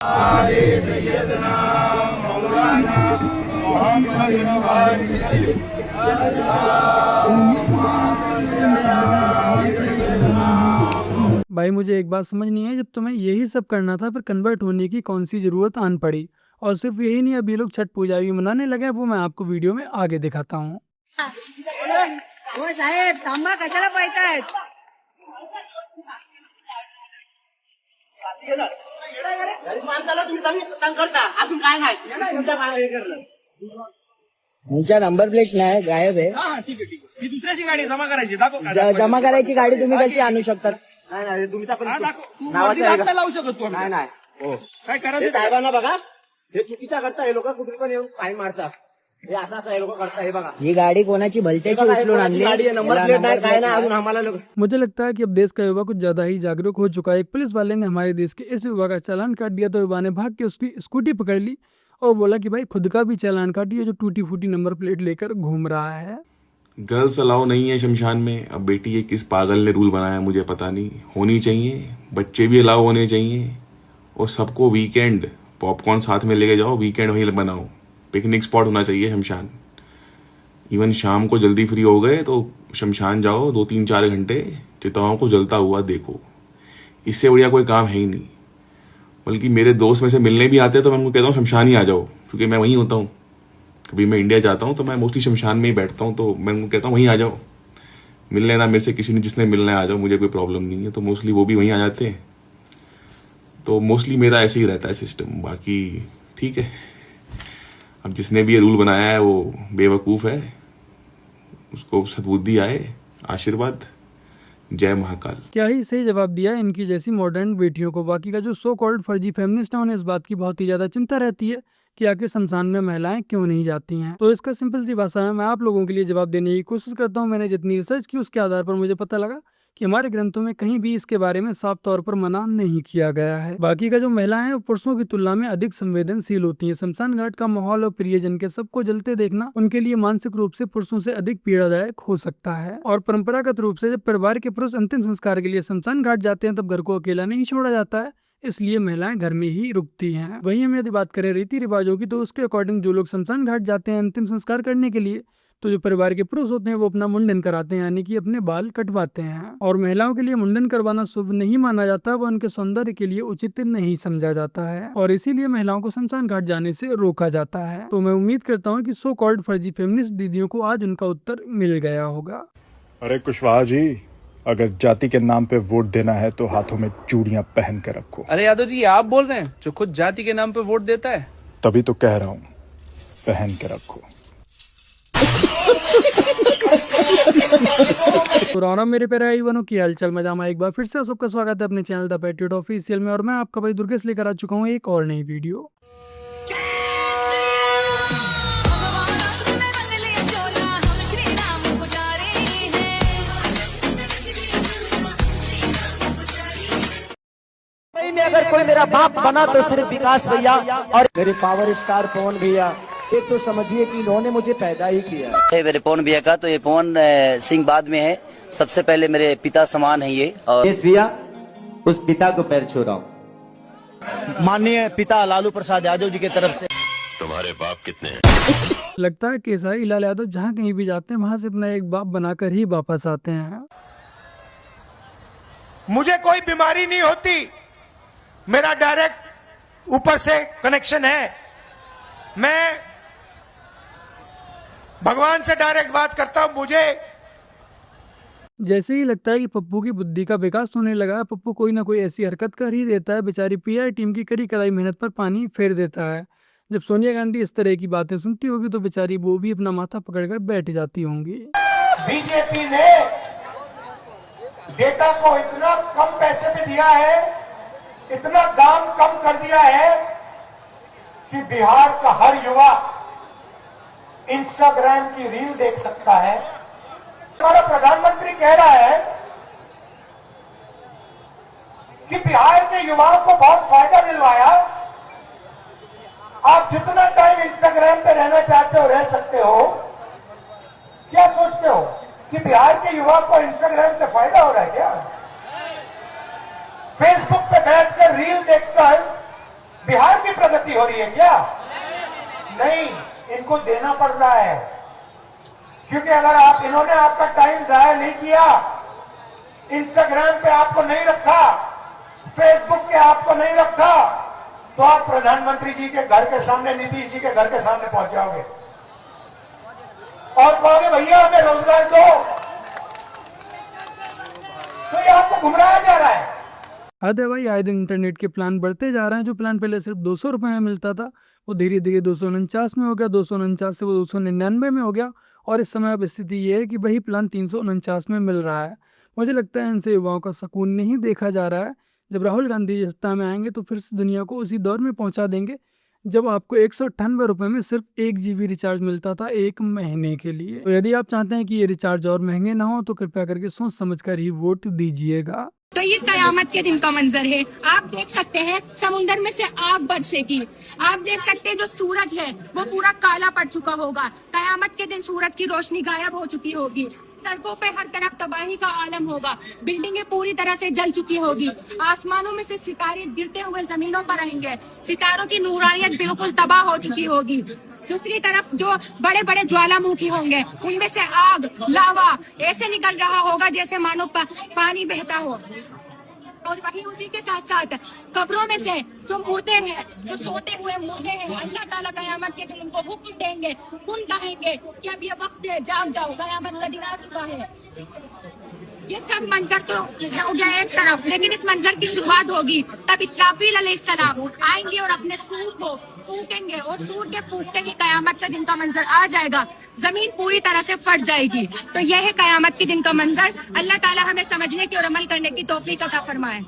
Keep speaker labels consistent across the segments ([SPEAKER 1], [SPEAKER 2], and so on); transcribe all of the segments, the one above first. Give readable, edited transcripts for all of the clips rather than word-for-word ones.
[SPEAKER 1] भाई मुझे एक बात समझ नहीं है, जब तुम्हें यही सब करना था फिर कन्वर्ट होने की कौन सी जरूरत आन पड़ी। और सिर्फ यही नहीं, अभी लोग छठ पूजा भी मनाने लगे, वो मैं आपको वीडियो में आगे दिखाता हूँ।
[SPEAKER 2] हो साहेब थांबा, कशाला पळतायत?
[SPEAKER 3] तुमच्या नंबर प्लेट नाही, गायब आहे.
[SPEAKER 4] ही दुसऱ्याची गाडी जमा करायची, दाखव.
[SPEAKER 3] जमा करायची गाडी तुम्ही कशी आणू शकतात?
[SPEAKER 4] नाही तुमचा पण नावाचा लावू शकतो. नाही हो काय करायचं साहेबांना बघा, हे चुकीचा करता, हे लोक कुठे पण येऊन पाय मारतात. हे असं हे लोक करतात. हे बघा
[SPEAKER 3] ही गाडी कोणाची भलत्याची उचलून आणली,
[SPEAKER 4] नंबर प्लेट नाही काय नाही अजून आम्हाला लोक.
[SPEAKER 1] मुझे लगता है कि अब देश का युवा कुछ ज्यादा ही जागरूक हो चुका है। एक पुलिस वाले ने हमारे देश के इस युवा का चालान काट दिया तो युवा ने भाग के उसकी स्कूटी पकड़ ली और बोला कि भाई खुद का भी चालान काटिए, जो टूटी फूटी नंबर प्लेट लेकर घूम रहा है।
[SPEAKER 5] गर्ल्स अलाउ नहीं है शमशान में। अब बेटी ये किस पागल ने रूल बनाया मुझे पता नहीं। होनी चाहिए, बच्चे भी अलाउ होने चाहिए, और सबको वीकेंड पॉपकॉर्न साथ में लेके जाओ, वीकेंड वहीं बनाओ, पिकनिक स्पॉट होना चाहिए शमशान। इवन शाम को जल्दी फ्री हो गए तो शमशान जाओ, 2-3-4 घंटे चिताओं को जलता हुआ देखो। इससे बढ़िया कोई काम है ही नहीं। बल्कि मेरे दोस्त में से मिलने भी आते हैं तो मैं उनको कहता हूँ शमशान ही आ जाओ, क्योंकि मैं वहीं होता हूँ। कभी मैं इंडिया जाता हूँ तो मैं मोस्टली शमशान में ही बैठता हूँ, तो मैं उनको कहता हूँ वहीं आ जाओ, मिल लेना मेरे से, किसी ने जिसने मिलना है आ जाओ, मुझे कोई प्रॉब्लम नहीं है। तो मोस्टली वो भी वहीं आ जाते हैं। तो मोस्टली मेरा ऐसे ही रहता है सिस्टम। बाकी ठीक है, अब जिसने भी ये रूल बनाया है वो बेवकूफ़ है, उसको सद्बुद्धि आए, आशीर्वाद। जय महाकाल।
[SPEAKER 1] क्या ही सही जवाब दिया इनकी जैसी मॉडर्न बेटियों को। बाकी का जो सो कॉल्ड फर्जी फेमिनिस्ट है, उन्हें इस बात की बहुत ही ज्यादा चिंता रहती है कि आखिर शमशान में महिलाएं क्यों नहीं जाती हैं। तो इसका सिंपल सी भाषा में मैं आप लोगों के लिए जवाब देने की कोशिश करता हूँ। मैंने जितनी रिसर्च की उसके आधार पर मुझे पता लगा कि हमारे ग्रंथों में कहीं भी इसके बारे में साफ तौर पर मना नहीं किया गया है। बाकी का जो महिलाएं हैं वो पुरुषों की तुलना में अधिक संवेदनशील होती हैं। शमशान घाट का माहौल और प्रियजन के सबको जलते देखना उनके लिए मानसिक रूप से पुरुषों से अधिक पीड़ादायक हो सकता है। और परंपरागत रूप से जब परिवार के पुरुष अंतिम संस्कार के लिए शमशान घाट जाते हैं तब घर को अकेला नहीं छोड़ा जाता है, इसलिए महिलाएं घर में ही रुकती हैं। वहीं हम यदि बात करें रीति रिवाजों की, तो उसके अकॉर्डिंग जो लोग शमशान घाट जाते हैं अंतिम संस्कार करने के लिए, तो जो परिवार के पुरुष होते हैं वो अपना मुंडन कराते हैं, यानी कि अपने बाल कटवाते हैं। और महिलाओं के लिए मुंडन करवाना शुभ नहीं माना जाता, वह उनके सौंदर्य के लिए उचित नहीं समझा जाता है, और इसीलिए महिलाओं को शमशान घाट जाने से रोका जाता है। तो मैं उम्मीद करता हूँ कि सो कॉल्ड फर्जी फेमिनिस्ट दीदियों को आज उनका उत्तर मिल गया होगा।
[SPEAKER 6] अरे कुशवाहा जी, अगर जाति के नाम पे वोट देना है तो हाथों में चूड़ियां पहन के रखो।
[SPEAKER 7] अरे यादव जी, आप बोल रहे हैं जो खुद जाति के नाम पे वोट देता है?
[SPEAKER 6] तभी तो कह रहा हूँ, पहन के रखो।
[SPEAKER 1] पुराना मेरे प्यारे भाई बहनों की हालचाल मजामा, एक बार फिर से सबका स्वागत है अपने चैनल द पैट्रियट ऑफिशियल में। और मैं आपका भाई दुर्गेश लेकर आ चुका हूँ एक और नई वीडियो।
[SPEAKER 3] में अगर कोई मेरा बाप बना तो सिर्फ विकास भैया और मेरे पावर स्टार पवन भैया। ये तो समझिए कि इन्होंने मुझे पैदा ही किया है।
[SPEAKER 8] मेरे पवन भैया का तो ये पवन सिंह बाद में है, सबसे पहले मेरे पिता समान है ये। और
[SPEAKER 3] भैया उस पिता को पैर छू रहा हूँ,
[SPEAKER 8] माननीय पिता लालू प्रसाद यादव जी की तरफ से।
[SPEAKER 9] तुम्हारे बाप कितने हैं?
[SPEAKER 1] लगता है केसारी लाल यादव जहाँ कहीं भी जाते हैं वहां से अपना एक बाप बनाकर ही वापस आते हैं।
[SPEAKER 4] मुझे कोई बीमारी नहीं होती, मेरा डायरेक्ट ऊपर से कनेक्शन है। मैं भगवान से डायरेक्ट बात करता हूं। मुझे
[SPEAKER 1] जैसे ही लगता है कि पप्पू की बुद्धि का विकास होने लगा, पप्पू कोई ना कोई ऐसी हरकत कर ही देता है। बेचारी पीआर टीम की कड़ी कड़ाई मेहनत पर पानी फेर देता है। जब सोनिया गांधी इस तरह की बातें सुनती होगी तो बेचारी वो भी अपना माथा पकड़कर बैठ जाती होंगी।
[SPEAKER 4] बीजेपी ने डेटा को इतना कम पैसे में दिया है, इतना दाम कम कर दिया है कि बिहार का हर युवा इंस्टाग्राम की रील देख सकता है। हमारा प्रधानमंत्री कह रहा है कि बिहार के युवाओं को बहुत फायदा दिलवाया। आप जितना टाइम इंस्टाग्राम पे रहना चाहते हो रह सकते हो। क्या सोचते हो कि बिहार के युवा को इंस्टाग्राम से फायदा हो रहा है क्या? फेसबुक पे बैठकर रील देखकर
[SPEAKER 3] बिहार की प्रगति हो रही है क्या? नहीं, इनको देना पड़ रहा है, क्योंकि अगर आप इन्होंने आपका टाइम जाया नहीं किया, इंस्टाग्राम पे आपको नहीं रखा, फेसबुक पे आपको नहीं रखा, तो आप प्रधानमंत्री जी के घर के सामने, नीतीश जी के घर के सामने पहुंच जाओगे और कहोगे भैया हमें रोजगार दो। तो ये आपको घुमराया जा रहा है।
[SPEAKER 1] हद है भाई, आए दिन इंटरनेट के प्लान बढ़ते जा रहे हैं। जो प्लान पहले सिर्फ 200 रुपये में मिलता था वो धीरे धीरे 249 में हो गया, 249 से वो 299 में हो गया, और इस समय अब स्थिति ये है कि वही प्लान 349 में मिल रहा है। मुझे लगता है इनसे युवाओं का सुकून नहीं देखा जा रहा है। जब राहुल गांधी जी सत्ता में आएंगे तो फिर से दुनिया को उसी दौर में पहुंचा देंगे जब आपको 198 रुपये में सिर्फ 1 GB रिचार्ज मिलता था 1 महीने के लिए। तो यदि आप चाहते हैं कि ये रिचार्ज और महंगे ना हो तो कृपया करके सोच समझ कर ही वोट दीजिएगा।
[SPEAKER 10] तो ये कयामत के दिन का मंजर है। आप देख सकते हैं समुंदर में से आग बरसेगी। आप देख सकते हैं जो सूरज है वो पूरा काला पड़ चुका होगा। कयामत के दिन सूरज की रोशनी गायब हो चुकी होगी। सड़कों पे हर तरफ तबाही का आलम होगा। बिल्डिंगें पूरी तरह से जल चुकी होगी। आसमानों में से सितारे गिरते हुए जमीनों पर रहेंगे। सितारों की नूरानियत बिल्कुल तबाह हो चुकी होगी। दूसरी तरफ जो बड़े बड़े ज्वालामुखी होंगे उनमें से आग, लावा ऐसे निकल रहा होगा जैसे मानो पानी बहता हो। और वहीं उसी के साथ साथ कब्रों में से जो मुर्दे हैं, जो सोते हुए मुर्दे हैं, अल्लाह ताला कयामत के दिन उनको हुक्म देंगे, उन कहेंगे कि अब ये वक्त है, जाग जाओ, कयामत का दिन आ चुका है। ये सब मंजर तो हो गया एक तरफ, लेकिन इस मंजर की शुरुआत होगी तब इस्राफील अलैहिस्सलाम आएंगे और अपने सूर को फूकेंगे, और सूर के फूकते ही कयामत का दिन का मंजर आ जाएगा। जमीन पूरी तरह से फट जाएगी। तो यह है कयामत के दिन का मंजर। अल्लाह ताला हमें समझने की और अमल करने की तौफीक अता फरमाए।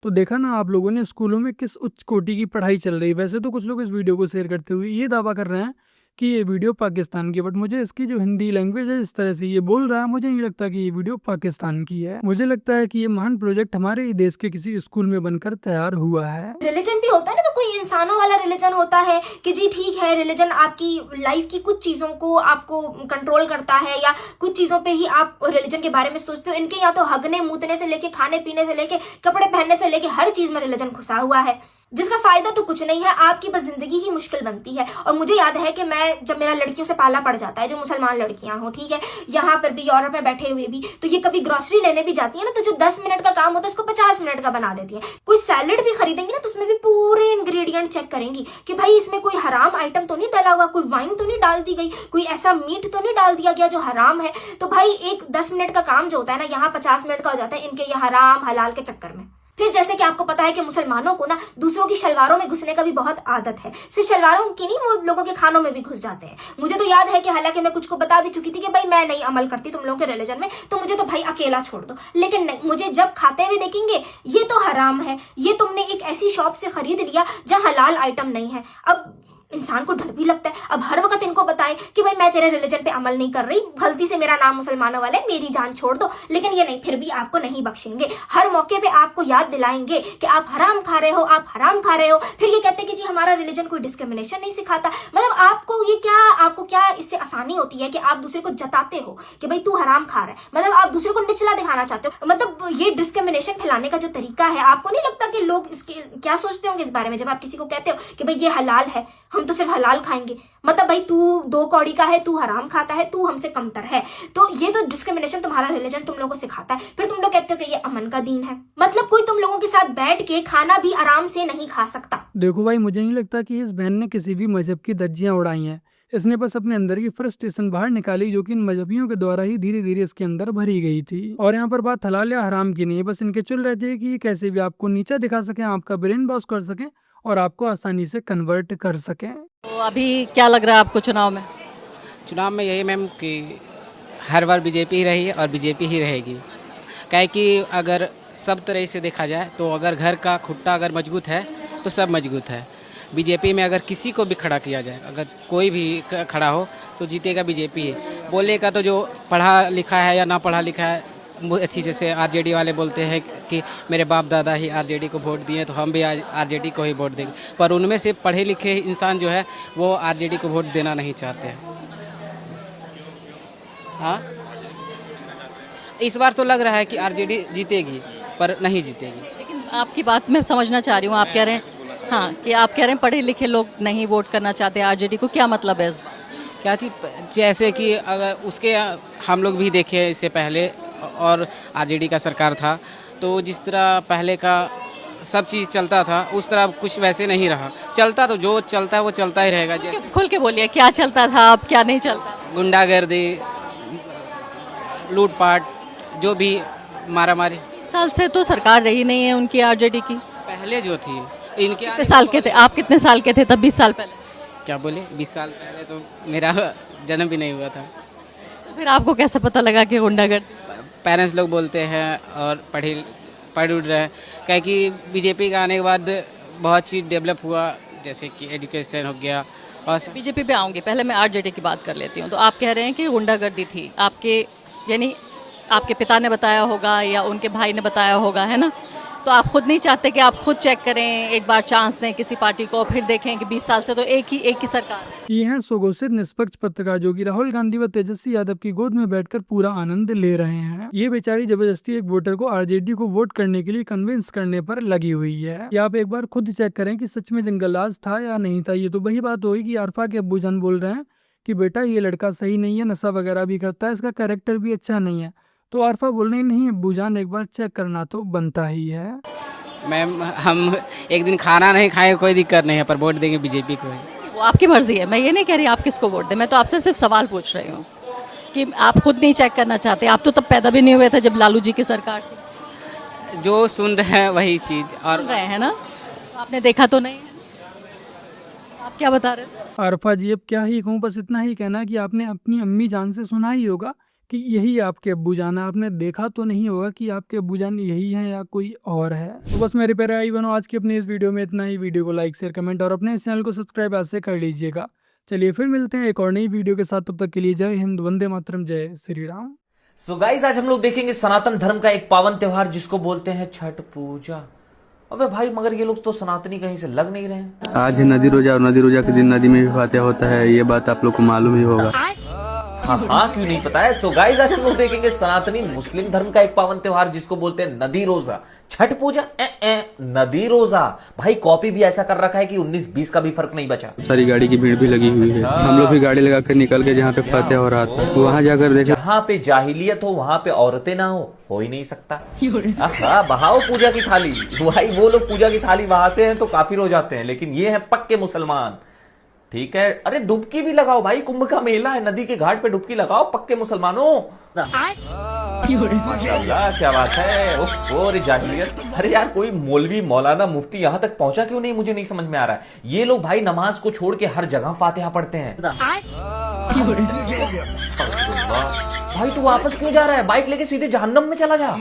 [SPEAKER 1] तो देखा ना आप लोगों ने स्कूलों में किस उच्च कोटि की पढ़ाई चल रही है। वैसे तो कुछ लोग इस वीडियो को शेयर करते हुए ये दावा कर रहे हैं कि ये वीडियो पाकिस्तान की है, बट मुझे इसकी जो हिंदी लैंग्वेज है इस तरह से ये बोल रहा है, मुझे नहीं लगता कि ये वीडियो पाकिस्तान की है। मुझे लगता है कि ये महान प्रोजेक्ट हमारे ही देश के किसी स्कूल में बनकर तैयार हुआ है।
[SPEAKER 11] रिलीजन भी होता है ना, तो कोई इंसानों वाला रिलीजन होता है कि जी ठीक है, रिलीजन आपकी लाइफ की कुछ चीजों को आपको कंट्रोल करता है या कुछ चीजों पे ही आप रिलीजन के बारे में सोचते हो। इनके यहाँ तो हगने मूतने से लेके, खाने पीने से लेके, कपड़े पहनने से लेके हर चीज में रिलीजन घुसा हुआ है, जिसका फायदा तो कुछ नहीं है, आपकी बस जिंदगी ही मुश्किल बनती है। और मुझे याद है कि मैं जब मेरा लड़कियों से पाला पड़ जाता है, जो मुसलमान लड़कियां हो, ठीक है, यहाँ पर भी यूरोप में बैठे हुए भी, तो ये कभी ग्रोसरी लेने भी जाती है ना, तो जो 10 मिनट का काम होता है उसको 50 मिनट का बना देती है। कोई सैलेड भी खरीदेंगी ना तो उसमें भी पूरे इंग्रेडिएंट चेक करेंगी कि भाई इसमें कोई हराम आइटम तो नहीं डला हुआ, कोई वाइन तो नहीं डाल दी गई, कोई ऐसा मीट तो नहीं डाल दिया गया जो हराम है। तो भाई एक 10 मिनट का काम जो होता है ना, यहाँ 50 मिनट का हो जाता है इनके ये हराम हलाल के चक्कर में। फिर जैसे कि आपको पता है कि मुसलमानों को ना दूसरों की शलवारों में घुसने का भी बहुत आदत है। सिर्फ शलवारों की नहीं, वो लोगों के खानों में भी घुस जाते हैं। मुझे तो याद है कि हालांकि मैं कुछ को बता भी चुकी थी कि भाई मैं नहीं अमल करती तुम लोगों के रिलीजन में, तो मुझे तो भाई अकेला छोड़ दो, लेकिन नहीं, मुझे जब खाते हुए देखेंगे ये तो हराम है, ये तुमने एक ऐसी शॉप से खरीद लिया जहाँ हलाल आइटम नहीं है। अब इंसान को डर भी लगता है। अब हर वक्त इनको बताए कि भाई मैं तेरे रिलीजन पे अमल नहीं कर रही, गलती से मेरा नाम मुसलमानों वाला है, मेरी जान छोड़ दो, लेकिन ये नहीं, फिर भी आपको नहीं बख्शेंगे। हर मौके पे आपको याद दिलाएंगे कि आप हराम खा रहे हो, आप हराम खा रहे हो। फिर ये कहते हैं कि जी हमारा रिलीजन कोई डिस्क्रिमिनेशन नहीं सिखाता। मतलब आपको क्या इससे आसानी होती है कि आप दूसरे को जताते हो कि भाई तू हराम खा रहा है, मतलब आप दूसरे को निचला दिखाना चाहते हो। मतलब ये डिस्क्रिमिनेशन फैलाने का जो तरीका है, आपको नहीं लगता कि लोग इसके क्या सोचते होंगे इस बारे में, जब आप किसी को कहते हो कि भाई ये हलाल है, हम तो सिर्फ हलाल खाएंगे, मतलब भाई तू 2 कौड़ी का है, तू हराम खाता है, तू हमसे कमतर है। तो ये तो डिस्क्रिमिनेशन तुम्हारा रिलीजन तुम लोगों को सिखाता है। फिर तुम लोग कहते हो कि ये अमन का दीन है। मतलब कोई तुम लोगों के साथ बैठ के खाना भी आराम से नहीं खा सकता।
[SPEAKER 1] देखो भाई, मुझे नहीं लगता कि इस बहन ने किसी भी मजहब की धज्जियां उड़ाई हैं। इसने बस अपने अंदर की फ्रस्ट्रेशन बाहर निकाली, जो कि इन मजहबियों के द्वारा ही धीरे धीरे इसके अंदर भरी गई थी। और यहाँ पर बात हलाल या हराम की नहीं है, बस इनके चुल रहते हैं कि कैसे भी आपको नीचा दिखा सकें, आपका ब्रेन वॉश कर सकें और आपको आसानी से कन्वर्ट कर सकें।
[SPEAKER 12] तो अभी क्या लग रहा है आपको चुनाव में?
[SPEAKER 13] चुनाव में यही मैम कि हर बार बीजेपी ही रही है और बीजेपी ही रहेगी। क्या है कि अगर सब तरह से देखा जाए तो अगर घर का खुट्टा अगर मजबूत है तो सब मजबूत है। बीजेपी में अगर किसी को भी खड़ा किया जाए, अगर कोई भी खड़ा हो तो जीतेगा बीजेपी ही। बोलेगा तो जो पढ़ा लिखा है या ना पढ़ा लिखा है, अच्छी जैसे आरजेडी वाले बोलते हैं कि मेरे बाप दादा ही आरजेडी को वोट दिए तो हम भी आरजेडी को ही वोट देंगे, पर उनमें से पढ़े लिखे इंसान जो है वो आरजेडी को वोट देना नहीं चाहते हैं। हाँ, इस बार तो लग रहा है कि आरजेडी जीतेगी, पर नहीं जीतेगी।
[SPEAKER 12] लेकिन आपकी बात मैं समझना चाह रही हूँ, आप कह रहे हैं हाँ, कि आप कह रहे हैं पढ़े लिखे लोग नहीं वोट करना चाहते आरजेडी को, क्या मतलब है इस बात?
[SPEAKER 13] क्या चीज़, जैसे कि अगर उसके हम लोग भी देखे इससे पहले और आरजेडी का सरकार था, तो जिस तरह पहले का सब चीज़ चलता था उस तरह कुछ वैसे नहीं रहा। चलता तो जो चलता है वो चलता ही रहेगा। जैसे
[SPEAKER 12] खुल के बोलिए, क्या चलता था अब क्या नहीं चलता?
[SPEAKER 13] गुंडागर्दी, लूटपाट, जो भी मारामारी।
[SPEAKER 12] साल से तो सरकार रही नहीं है उनकी आरजेडी की।
[SPEAKER 13] पहले जो थी इनके
[SPEAKER 12] कितने साल के थे आप? कितने साल के थे तब? 20 साल पहले?
[SPEAKER 13] क्या बोले? 20 साल पहले तो मेरा जन्म भी नहीं हुआ था।
[SPEAKER 12] तो फिर आपको कैसे पता लगा कि गुंडागर्दी?
[SPEAKER 13] पेरेंट्स लोग बोलते हैं और पढ़ उड़ रहे हैं, क्या कि बीजेपी का आने के बाद बहुत चीज़ डेवलप हुआ, जैसे कि एजुकेशन हो गया। और
[SPEAKER 12] बीजेपी पे आऊँगी, पहले मैं आरजेडी की बात कर लेती हूँ। तो आप कह रहे हैं कि गुंडागर्दी थी आपके, यानी आपके पिता ने बताया होगा या उनके भाई ने बताया होगा, है ना? तो आप खुद नहीं चाहते कि आप खुद चेक करें, एक बार चांस दें किसी पार्टी को, फिर देखें कि 20 साल से तो एक ही सरकार।
[SPEAKER 1] ये हैं स्वघोषित निष्पक्ष पत्रकार जो कि राहुल गांधी व तेजस्वी यादव की गोद में बैठकर पूरा आनंद ले रहे हैं। ये बेचारी जबरदस्ती एक वोटर को आरजेडी को वोट करने के लिए कन्विंस करने पर लगी हुई है। या आप एक बार खुद चेक करें कि सच में जंगलराज था या नहीं था। ये तो वही बात होगी कि आरफा के अब्बूजान बोल रहे हैं कि बेटा ये लड़का सही नहीं है, नशा वगैरह भी करता है, इसका कैरेक्टर भी अच्छा नहीं है। तो आरफा बोल रही नहीं, अब्बूजान एक बार चेक करना तो बनता ही है।
[SPEAKER 13] मैम, हम एक दिन खाना नहीं खाए कोई दिक्कत नहीं है, पर वोट देंगे बीजेपी को।
[SPEAKER 12] वो आपकी मर्जी है, मैं ये नहीं कह रही आप किसको वोट दें। मैं तो आपसे सिर्फ सवाल पूछ रही हूँ कि आप खुद नहीं चेक करना चाहते। आप तो तब पैदा भी नहीं हुए थे जब लालू जी की सरकार थी।
[SPEAKER 13] जो सुन रहे हैं वही चीज़ और
[SPEAKER 12] सुन रहे हैं ना, आपने देखा तो नहीं है। आप क्या बता रहे थे?
[SPEAKER 1] आरफा जी अब क्या ही कहूँ, बस इतना ही कहना कि आपने अपनी अम्मी जान से सुना ही होगा कि यही आपके अब्बूजान है। आपने देखा तो नहीं होगा कि आपके अब्बूजान यही हैं या कोई और है। तो बस मेरे प्यारे भाई बहनों, आज की अपनी इस वीडियो में इतना ही। वीडियो को लाइक शेयर कमेंट और अपने इस चैनल को सब्सक्राइब आज से कर लीजिएगा। चलिए फिर मिलते हैं एक और नई वीडियो के साथ। तब तक के लिए जय हिंद, वंदे मातरम, जय श्री राम।
[SPEAKER 14] सो गाइस, आज हम लोग देखेंगे सनातन धर्म का एक पावन त्योहार जिसको बोलते हैं छठ पूजा। अबे भाई, मगर ये लोग तो सनातनी कहीं से लग नहीं रहे हैं।
[SPEAKER 15] आज है नदी रोजा और नदी रोजा के दिन नदी में भी फातिहा होता है, ये बात आप लोग को मालूम ही होगा।
[SPEAKER 14] हाँ, क्यों नहीं पता है। सो गाइस, आज हम लोग देखेंगे सनातनी मुस्लिम धर्म का एक पावन त्योहार जिसको बोलते हैं नदी रोजा। छठ पूजा नदी रोजा। भाई कॉपी भी ऐसा कर रखा है कि 19-20 का भी फर्क नहीं बचा।
[SPEAKER 15] सारी गाड़ी की भीड़ भी लगी हुई है। हम लोग भी गाड़ी लगा कर निकल के जहाँ पे फातिहा हो रहा था वहाँ जाकर देखा।
[SPEAKER 14] जहाँ पे जाहिलियत हो वहाँ पे औरतें ना हो ही नहीं सकता। बहाओ पूजा की थाली। भाई वो लोग पूजा की थाली बहाते हैं तो काफिर हो जाते हैं, लेकिन ये है पक्के मुसलमान। ठीक है, अरे डुबकी भी लगाओ भाई, कुंभ का मेला है, नदी के घाट पे डुबकी लगाओ पक्के मुसलमानों। माशाल्लाह, क्या बात है। ओह जाहिलियत। अरे यार, कोई मौलवी मौलाना मुफ्ती यहाँ तक पहुंचा क्यों नहीं, मुझे नहीं समझ में आ रहा है। ये लोग भाई नमाज को छोड़ के हर जगह फातिहा पढ़ते हैं। भाई तू वापस क्यों जा रहा है? बाइक लेके सीधे जहन्नम में चला जा।